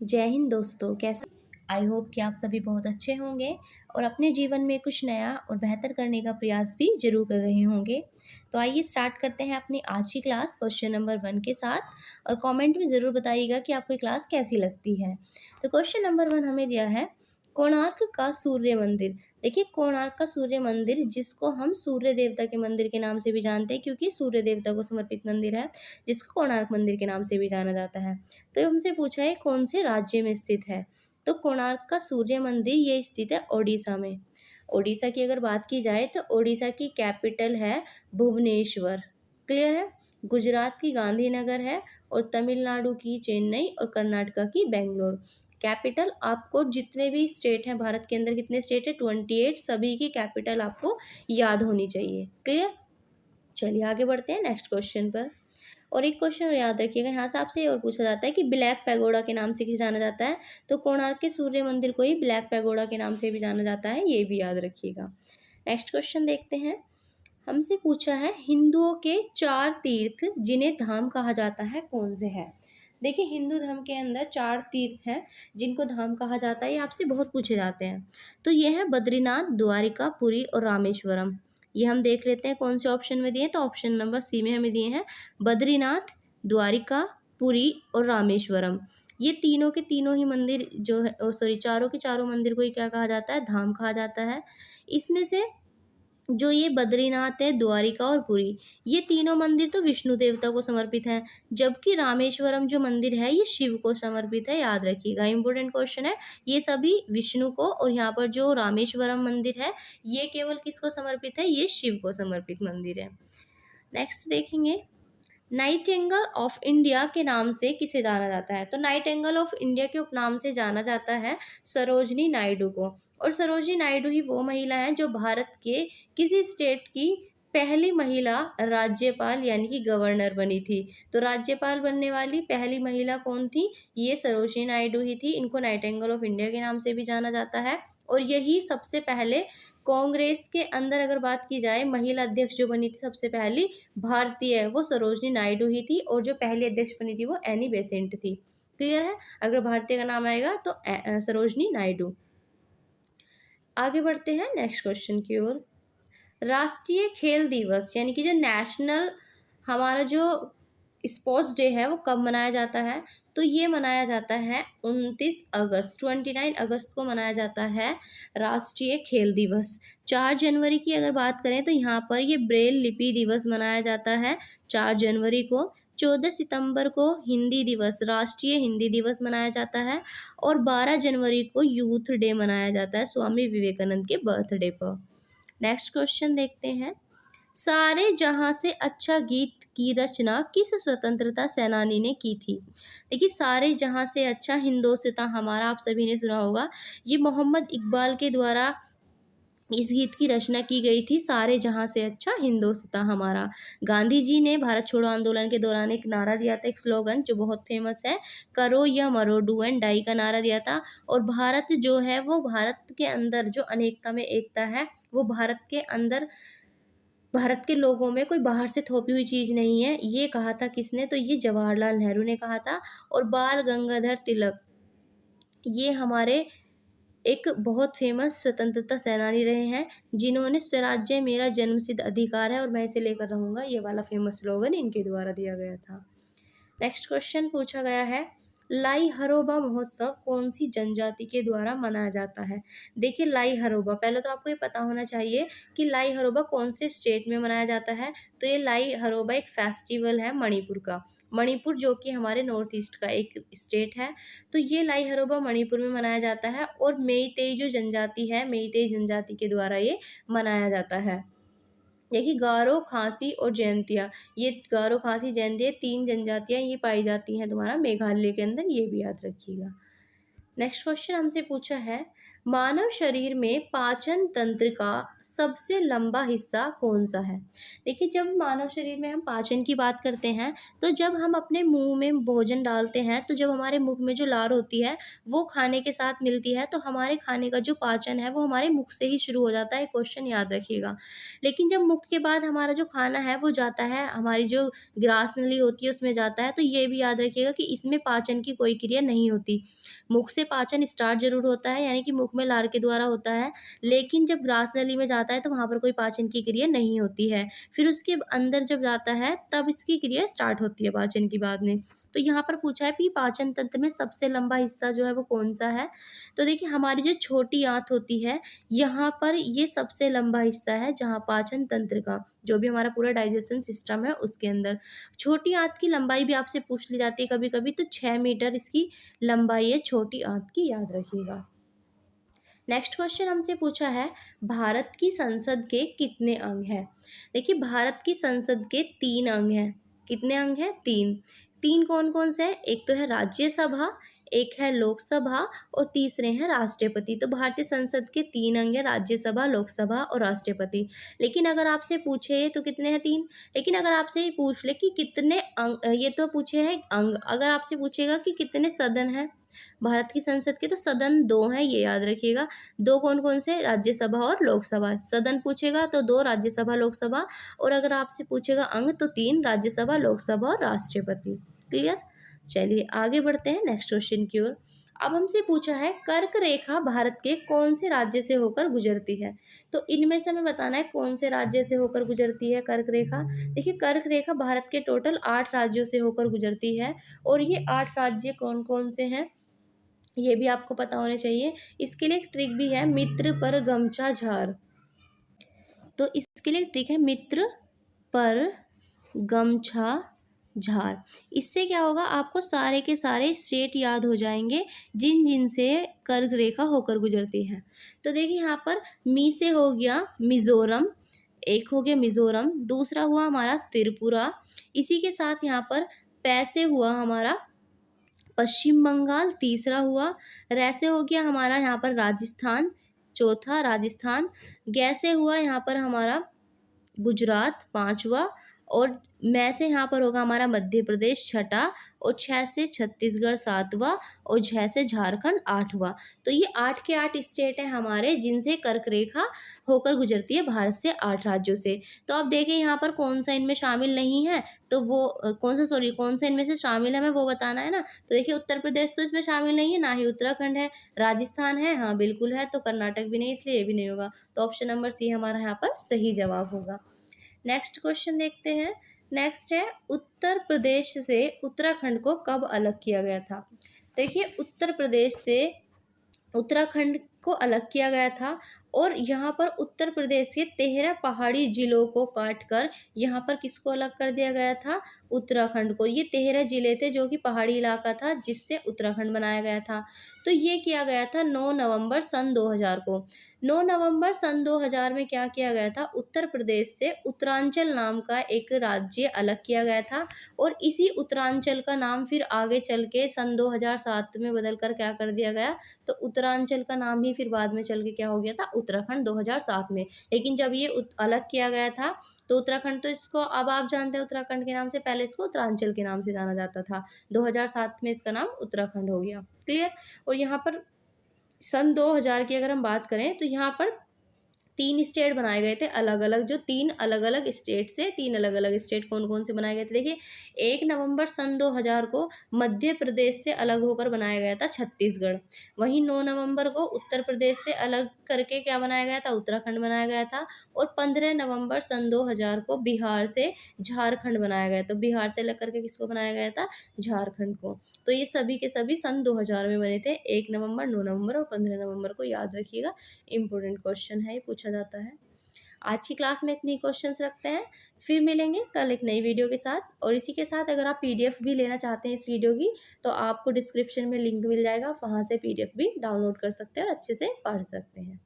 जय हिंद दोस्तों, कैसे? आई होप कि आप सभी बहुत अच्छे होंगे और अपने जीवन में कुछ नया और बेहतर करने का प्रयास भी ज़रूर कर रहे होंगे। तो आइए स्टार्ट करते हैं अपनी आज की क्लास क्वेश्चन नंबर 1 के साथ और कमेंट में ज़रूर बताइएगा कि आपको ये क्लास कैसी लगती है। तो क्वेश्चन नंबर 1 हमें दिया है कोणार्क का सूर्य मंदिर। देखिए कोणार्क का सूर्य मंदिर जिसको हम सूर्य देवता के मंदिर के नाम से भी जानते हैं क्योंकि सूर्य देवता को समर्पित मंदिर है, जिसको कोणार्क मंदिर के नाम से भी जाना जाता है। तो हमसे पूछा है कौन से राज्य में स्थित है। तो कोणार्क का सूर्य मंदिर ये स्थित है ओडिशा में। ओडिशा की अगर बात की जाए तो ओडिशा की कैपिटल है भुवनेश्वर। क्लियर है। गुजरात की गांधीनगर है और तमिलनाडु की चेन्नई और कर्नाटका की बेंगलोर। कैपिटल आपको जितने भी स्टेट हैं भारत के अंदर, कितने स्टेट है 28, सभी की कैपिटल आपको याद होनी चाहिए। क्लियर। चलिए आगे बढ़ते हैं नेक्स्ट क्वेश्चन पर। और एक क्वेश्चन याद रखिएगा, यहाँ से आपसे ये और पूछा जाता है कि ब्लैक पैगोडा के नाम से किसे जाना जाता है। तो कोणार्क के सूर्य मंदिर को ही ब्लैक पैगोडा के नाम से भी जाना जाता है, ये भी याद रखिएगा। नेक्स्ट क्वेश्चन देखते हैं। हमसे पूछा है हिंदुओं के 4 तीर्थ जिन्हें धाम कहा जाता है कौन से हैं। देखिए हिंदू धर्म के अंदर 4 तीर्थ हैं जिनको धाम कहा जाता है, ये आपसे बहुत पूछे जाते हैं। तो ये है बद्रीनाथ, द्वारिका, पुरी और रामेश्वरम। ये हम देख लेते हैं कौन से ऑप्शन में दिए हैं। तो ऑप्शन नंबर सी में हमें दिए हैं बद्रीनाथ, द्वारिका, पुरी और रामेश्वरम। ये तीनों के तीनों ही मंदिर जो है, सॉरी, चारों के चारों मंदिर को ही क्या कहा जाता है, धाम कहा जाता है। इसमें से जो ये बद्रीनाथ है, द्वारिका और पुरी, ये तीनों मंदिर तो विष्णु देवता को समर्पित हैं, जबकि रामेश्वरम जो मंदिर है ये शिव को समर्पित है। याद रखिएगा, इंपॉर्टेंट क्वेश्चन है। ये सभी विष्णु को, और यहाँ पर जो रामेश्वरम मंदिर है ये केवल किसको समर्पित है, ये शिव को समर्पित मंदिर है। नेक्स्ट देखेंगे, नाइटिंगेल ऑफ इंडिया के नाम से किसे जाना जाता है। तो नाइटिंगेल ऑफ इंडिया के उपनाम से जाना जाता है सरोजनी नायडू को। और सरोजनी नायडू ही वो महिला है जो भारत के किसी स्टेट की पहली महिला राज्यपाल यानी कि गवर्नर बनी थी। तो राज्यपाल बनने वाली पहली महिला कौन थी, ये सरोजनी नायडू ही थी। इनको नाइटिंगेल ऑफ इंडिया के नाम से भी जाना जाता है। और यही सबसे पहले कांग्रेस के अंदर अगर बात की जाए, महिला अध्यक्ष जो बनी थी सबसे पहली भारतीय, वो सरोजनी नायडू ही थी। और जो पहली अध्यक्ष बनी थी वो एनी बेसेंट थी। क्लियर है। अगर भारतीय का नाम आएगा तो सरोजनी नायडू। आगे बढ़ते हैं नेक्स्ट क्वेश्चन की ओर। राष्ट्रीय खेल दिवस यानी कि जो नेशनल हमारा जो स्पोर्ट्स डे है वो कब मनाया जाता है। तो ये मनाया जाता है 29 अगस्त को मनाया जाता है राष्ट्रीय खेल दिवस। 4 जनवरी की अगर बात करें तो यहाँ पर ये ब्रेल लिपि दिवस मनाया जाता है 4 जनवरी को। 14 सितंबर को हिंदी दिवस, राष्ट्रीय हिंदी दिवस मनाया जाता है। और 12 जनवरी को यूथ डे मनाया जाता है स्वामी विवेकानंद के बर्थडे पर। नेक्स्ट क्वेश्चन देखते हैं। सारे जहां से अच्छा गीत की रचना किस स्वतंत्रता सेनानी ने की थी। देखिए सारे जहां से अच्छा हिंदोसिता हमारा, आप सभी ने सुना होगा, ये मोहम्मद इकबाल के द्वारा इस गीत की रचना की गई थी। सारे जहां से अच्छा हिंदोसिता हमारा। गांधी जी ने भारत छोड़ो आंदोलन के दौरान एक नारा दिया था, एक स्लोगन जो बहुत फेमस है, करो या मरो, डू एंड डाई का नारा दिया था। और भारत जो है वो, भारत के अंदर जो अनेकता में एकता है, वो भारत के अंदर, भारत के लोगों में कोई बाहर से थोपी हुई चीज़ नहीं है। ये कहा था किसने, तो ये जवाहरलाल नेहरू ने कहा था। और बाल गंगाधर तिलक ये हमारे एक बहुत फेमस स्वतंत्रता सेनानी रहे हैं, जिन्होंने स्वराज्य मेरा जन्मसिद्ध अधिकार है और मैं इसे लेकर रहूंगा, ये वाला फेमस स्लोगन इनके द्वारा दिया गया था। नेक्स्ट क्वेश्चन पूछा गया है, लाई हरोबा महोत्सव कौन सी जनजाति के द्वारा मनाया जाता है। देखिए लाई हरोबा, पहले तो आपको ये पता होना चाहिए कि लाई हरोबा कौन से स्टेट में मनाया जाता है। तो ये लाई हरोबा एक फेस्टिवल है मणिपुर का। मणिपुर जो कि हमारे नॉर्थ ईस्ट का एक स्टेट है। तो ये लाई हरोबा मणिपुर में मनाया जाता है। और मेईतेई जो जनजाति है, मेईतेई जनजाति के द्वारा ये मनाया जाता है। देखिए गारो, खासी और जयंतिया, ये गारो, खासी, जयंतिया 3 जनजातियाँ ये पाई जाती हैं तुम्हारा मेघालय के अंदर, ये भी याद रखिएगा। नेक्स्ट क्वेश्चन हमसे पूछा है, मानव शरीर में पाचन तंत्र का सबसे लंबा हिस्सा कौन सा है? देखिए, जब मानव शरीर में हम पाचन की बात करते हैं, तो जब हम अपने मुंह में भोजन डालते हैं, तो जब हमारे मुख में जो लार होती है वो खाने के साथ मिलती है, तो हमारे खाने का जो पाचन है वो हमारे मुख से ही शुरू हो जाता है। क्वेश्चन याद रखिएगा। लेकिन जब मुख के बाद हमारा जो खाना है वो जाता है, हमारी जो ग्रास नली होती है उसमें जाता है, तो ये भी याद रखिएगा कि इसमें पाचन की कोई क्रिया नहीं होती। मुख से पाचन स्टार्ट ज़रूर होता है, यानी कि मुख में लार के द्वारा होता है, लेकिन जब ग्रास नली में जाता है तो वहाँ पर कोई पाचन की क्रिया नहीं होती है। फिर उसके अंदर जब जाता है तब इसकी क्रिया स्टार्ट होती है पाचन की बाद में। तो यहाँ पर पूछा है कि पाचन तंत्र में सबसे लंबा हिस्सा जो है वो कौन-सा है? तो देखिए, हमारी जो छोटी आँत होती है, यहाँ पर ये सबसे लंबा हिस्सा है, जहाँ पाचन तंत्र का, जो भी हमारा पूरा डाइजेशन सिस्टम है उसके अंदर। छोटी आँत की लंबाई भी आपसे पूछ ली जाती है कभी-कभी, तो 6 मीटर इसकी लंबाई है छोटी आंत की, याद रखिएगा। नेक्स्ट क्वेश्चन हमसे पूछा है, भारत की संसद के कितने अंग हैं? देखिए, भारत की संसद के 3 अंग हैं। कितने अंग हैं? 3। 3 कौन-कौन से हैं? एक तो है राज्यसभा, एक है लोकसभा और तीसरे हैं राष्ट्रपति। तो भारतीय संसद के 3 अंग हैं, राज्यसभा, लोकसभा और राष्ट्रपति। लेकिन अगर आपसे पूछे तो कितने हैं? 3। लेकिन अगर आपसे ये पूछ ले कि कितने अंग, ये तो पूछे हैं अंग, अगर आपसे पूछेगा कि कितने सदन हैं भारत की संसद के, तो सदन 2 हैं, ये याद रखिएगा। 2 कौन-कौन से? राज्यसभा और लोकसभा। सदन पूछेगा तो 2 राज्यसभा, लोकसभा, और अगर आपसे पूछेगा अंग तो 3 राज्यसभा, लोकसभा और राष्ट्रपति। क्लियर? चलिए आगे बढ़ते हैं नेक्स्ट क्वेश्चन की ओर। अब हमसे पूछा है, कर्क रेखा भारत के कौन से राज्य से होकर गुजरती है? तो इनमें से हमें बताना है कौन से राज्य से होकर गुजरती है कर्क रेखा। देखिए, कर्क रेखा भारत के टोटल 8 राज्यों से होकर गुजरती है, और ये 8 राज्य कौन-कौन से हैं ये भी आपको पता होने चाहिए। इसके लिए एक ट्रिक भी है, मित्र पर गमछा झार। तो इसके लिए ट्रिक है, मित्र पर गमछा झार। इससे क्या होगा, आपको सारे के सारे स्टेट याद हो जाएंगे जिन जिन से कर्क रेखा होकर गुजरती है। तो देखिए, यहाँ पर मी से हो गया मिजोरम, एक हो गया मिजोरम, दूसरा हुआ हमारा त्रिपुरा, इसी के साथ यहाँ पर पै से हुआ हमारा पश्चिम बंगाल, तीसरा हुआ रै से हो गया हमारा यहाँ पर राजस्थान, चौथा राजस्थान, गै से हुआ यहाँ पर हमारा गुजरात, पाँचवा, और मैं से यहाँ पर होगा हमारा मध्य प्रदेश, छठा, और 6 से छत्तीसगढ़, सातवां, और 6 से झारखंड, आठवां। तो ये 8 के 8 स्टेट हैं हमारे जिनसे कर्क रेखा होकर गुजरती है भारत से, 8 राज्यों से। तो अब देखें यहाँ पर कौन सा इनमें शामिल नहीं है, तो वो कौन सा इनमें से शामिल है हमें वो बताना है ना। तो देखिए, उत्तर प्रदेश तो इसमें शामिल नहीं है, ना ही उत्तराखंड है। राजस्थान है, हाँ बिल्कुल है, तो कर्नाटक भी नहीं, इसलिए ये भी नहीं होगा। तो ऑप्शन नंबर सी हमारा यहाँ पर सही जवाब होगा। नेक्स्ट क्वेश्चन देखते हैं। नेक्स्ट है, उत्तर प्रदेश से उत्तराखंड को कब अलग किया गया था? देखिए, उत्तर प्रदेश से उत्तराखंड को अलग किया गया था, और यहाँ पर उत्तर प्रदेश के 13 पहाड़ी जिलों को काटकर यहाँ पर किसको अलग कर दिया गया था? उत्तराखंड को। ये 13 जिले थे जो कि पहाड़ी इलाका था, जिससे उत्तराखंड बनाया गया था। तो ये किया गया था 9 नवंबर सन 2000 को। 9 नवंबर सन 2000 में क्या किया गया था? उत्तर प्रदेश से उत्तरांचल नाम का एक राज्य अलग किया गया था, और इसी उत्तरांचल का नाम फिर आगे चल के सन 2007 में बदल कर क्या कर दिया गया? तो उत्तरांचल का नाम ही फिर बाद में चल के क्या हो गया था? उत्तराखंड, 2007 में। लेकिन जब ये अलग किया गया था तो उत्तराखंड, तो इसको अब आप जानते हैं उत्तराखंड के नाम से, पहले इसको उत्तरांचल के नाम से जाना जाता था। 2007 में इसका नाम उत्तराखंड हो गया। क्लियर? और यहाँ पर सन 2000 की अगर हम बात करें तो यहाँ पर 3 स्टेट बनाए गए थे अलग अलग, जो 3 अलग अलग स्टेट से, 3 अलग अलग स्टेट कौन कौन से बनाए गए थे? देखिए, 1 नवंबर सन 2000 को मध्य प्रदेश से अलग होकर बनाया गया था छत्तीसगढ़। वहीं 9 नवंबर को उत्तर प्रदेश से अलग करके क्या बनाया गया था? उत्तराखंड बनाया गया था। और 15 नवंबर सन 2000 को बिहार से झारखंड बनाया गया। तो बिहार से अलग करके किसको बनाया गया था? झारखंड को। तो ये सभी के सभी सन 2000 में बने थे, 1 नवंबर, 9 नवंबर और 15 नवंबर को, याद रखिएगा। इंपॉर्टेंट क्वेश्चन है, ये पूछा जाता है। आज की क्लास में इतनी क्वेश्चंस रखते हैं, फिर मिलेंगे कल एक नई वीडियो के साथ। और इसी के साथ अगर आप पीडीएफ भी लेना चाहते हैं इस वीडियो की, तो आपको डिस्क्रिप्शन में लिंक मिल जाएगा, वहाँ से पीडीएफ भी डाउनलोड कर सकते हैं और अच्छे से पढ़ सकते हैं।